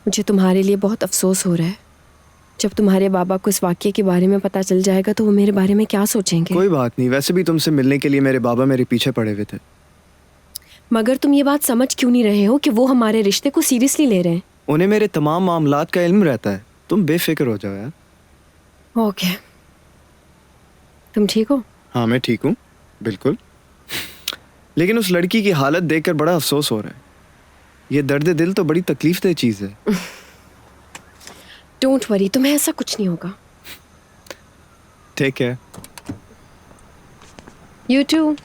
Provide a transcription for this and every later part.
मुझे तुम्हारे लिए बहुत अफसोस हो रहा है। जब तुम्हारे बाबा को इस वाक़ये के बारे में पता चल जाएगा तो वो मेरे बारे में क्या सोचेंगे। कोई बात नहीं, वैसे भी तुमसे मिलने के लिए मेरे बाबा मेरे पीछे पड़े हुए थे। मगर तुम ये बात समझ क्यों नहीं रहे हो कि वो हमारे रिश्ते को सीरियसली ले रहे हैं। उन्हें मेरे तमाम मामलात का इल्म रहता है, तुम बेफिक्र हो जाओ यार। ओके, तुम ठीक हो? हाँ मैं ठीक हूँ, बिल्कुल। लेकिन उस लड़की की हालत देखकर बड़ा अफसोस हो रहा है। ये दर्द दिल तो बड़ी तकलीफदेह चीज़ है। डोंट वरी, तुम्हें ऐसा कुछ नहीं होगा। ठीक है। You too.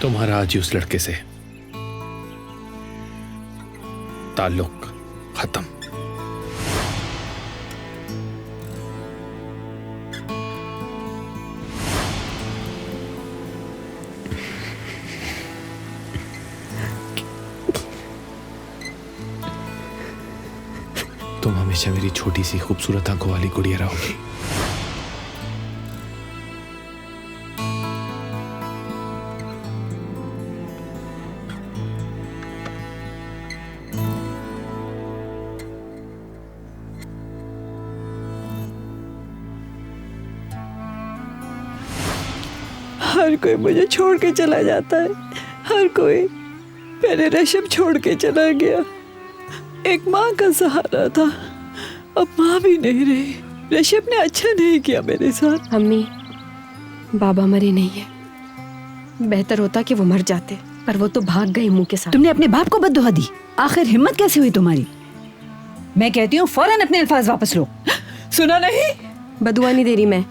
तुम्हारा आज ही उस लड़के से ताल्लुक खत्म। तुम हमेशा मेरी छोटी सी खूबसूरत आंखों वाली गुड़िया रहोगी। हर कोई मुझे छोड़ के चला जाता है, हर कोई। पहले रेशम छोड़ के चला गया, एक माँ का सहारा था, अब माँ भी नहीं रही। रेशम ने अच्छा नहीं किया मेरे साथ। अम्मी, बाबा मरे नहीं है, बेहतर होता कि वो मर जाते, पर वो तो भाग गए मुंह के साथ। तुमने अपने बाप को बद्दुआ दी, आखिर हिम्मत कैसे हुई तुम्हारी? मैं कहती हूँ फौरन अपने अल्फाज वापस लो। सुना नहीं? बदुआ नहीं दे रही मैं,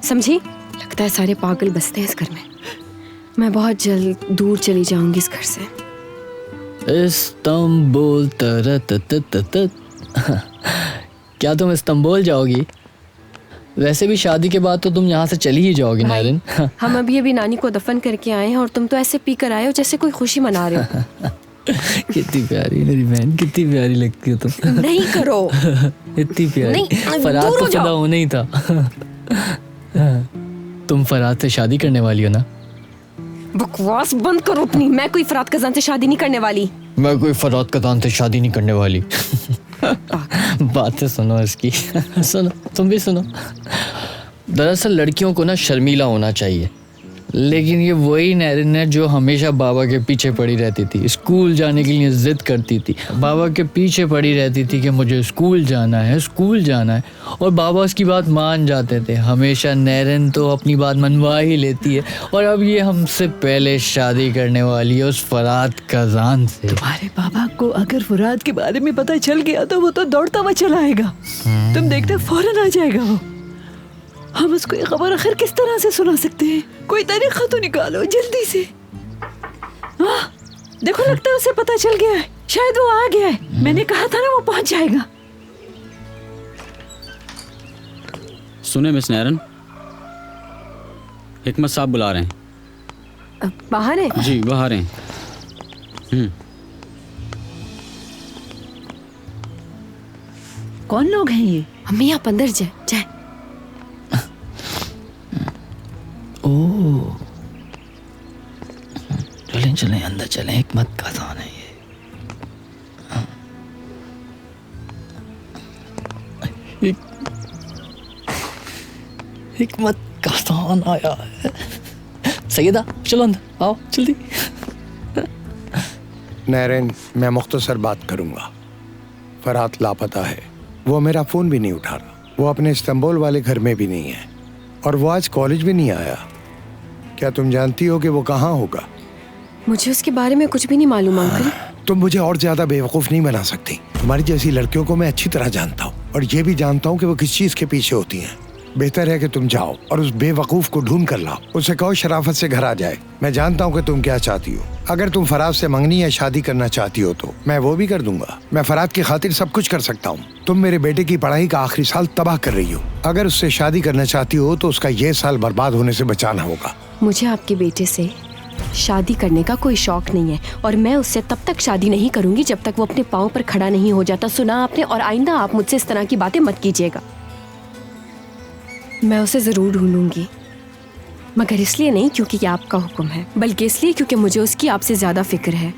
समझी? लगता है सारे पागल बसते हैं इस घर में। मैं बहुत जल्द दूर चली जाऊंगी इस घर से। इस्तांबुल क्या तुम इस्तांबुल जाओगी? वैसे भी शादी के बाद तो तुम यहाँ से चली ही जाओगी नारिन। हम अभी नानी को दफन करके आए हैं और तुम तो ऐसे पी कर आए हो जैसे कोई खुशी मना रहे हो। कितनी प्यारी मेरी बहन, कितनी प्यारी लगती हो तुम। नहीं करो। इतनी प्यारी। नहीं, फराद दूर तो हो जाओ। खुदा होना ही था। तुम फराद से शादी करने वाली हो ना? बकवास बंद करो अपनी। मैं कोई फराद कजान से शादी नहीं करने वाली। मैं कोई फराद कजान से शादी नहीं करने वाली। बातें सुनो इसकी। सुनो, तुम भी सुनो। दरअसल लड़कियों को ना शर्मीला होना चाहिए, लेकिन ये वही नैरिन है जो हमेशा बाबा के पीछे पड़ी रहती थी, स्कूल जाने के लिए जिद करती थी, बाबा के पीछे पड़ी रहती थी कि मुझे स्कूल जाना है, स्कूल जाना है, और बाबा उसकी बात मान जाते थे। हमेशा नैरिन तो अपनी बात मनवा ही लेती है, और अब ये हमसे पहले शादी करने वाली है उस फराद कजान से। तुम्हारे बाबा को अगर फराद के बारे में पता चल गया तो वो तो दौड़ता हुआ चला आएगा। तुम देखते फौरन आ जाएगा वो। हम उसको ये खबर आखिर किस तरह से सुना सकते हैं? कोई तरीका तो निकालो जल्दी से। देखो, लगता है उसे पता चल गया है, शायद वो आ गया है। मैंने कहा था ना वो पहुंच जाएगा। सुने मिस नैरन, हिकमत साहब बुला रहे हैं। बाहर है? जी बाहर हैं। कौन लोग हैं ये? अम्मी आप अंदर जाए। ओह, चलें चलें अंदर चलें, हिकमत कजान है ये। हिकमत कजान आया है। सैयदा चलो अंदर आओ जल्दी। नैरिन, मैं मुख्तसर बात करूंगा। फरात लापता है, वो मेरा फ़ोन भी नहीं उठा रहा, वो अपने इस्तांबुल वाले घर में भी नहीं है, और वो आज कॉलेज भी नहीं आया। क्या तुम जानती हो कि वो कहाँ होगा? मुझे उसके बारे में कुछ भी नहीं मालूम अंकल। तुम मुझे और ज्यादा बेवकूफ़ नहीं बना सकती। तुम्हारी जैसी लड़कियों को मैं अच्छी तरह जानता हूँ, और ये भी जानता हूँ कि वो किस चीज़ के पीछे होती हैं। बेहतर है कि तुम जाओ और उस बेवकूफ़ को ढूंढ कर लाओ। उसे कहो शराफत से घर आ जाए। मैं जानता हूँ कि तुम क्या चाहती हो। अगर तुम फराज से मंगनी या शादी करना चाहती हो तो मैं वो भी कर दूंगा। मैं फराज की खातिर सब कुछ कर सकता हूँ। तुम मेरे बेटे की पढ़ाई का आखिरी साल तबाह कर रही हो। अगर उससे शादी करना चाहती हो तो उसका ये साल बर्बाद होने से बचाना होगा। मुझे आपके बेटे से शादी करने का कोई शौक नहीं है और मैं उससे तब तक शादी नहीं करूंगी जब तक वो अपने पाँव पर खड़ा नहीं हो जाता। सुना आपने? और आइंदा आप मुझसे इस तरह की बातें मत कीजिएगा। मैं उसे ज़रूर ढूंढूंगी, मगर इसलिए नहीं क्योंकि ये आपका हुक्म है, बल्कि इसलिए क्योंकि मुझे उसकी आपसे ज़्यादा फिक्र है।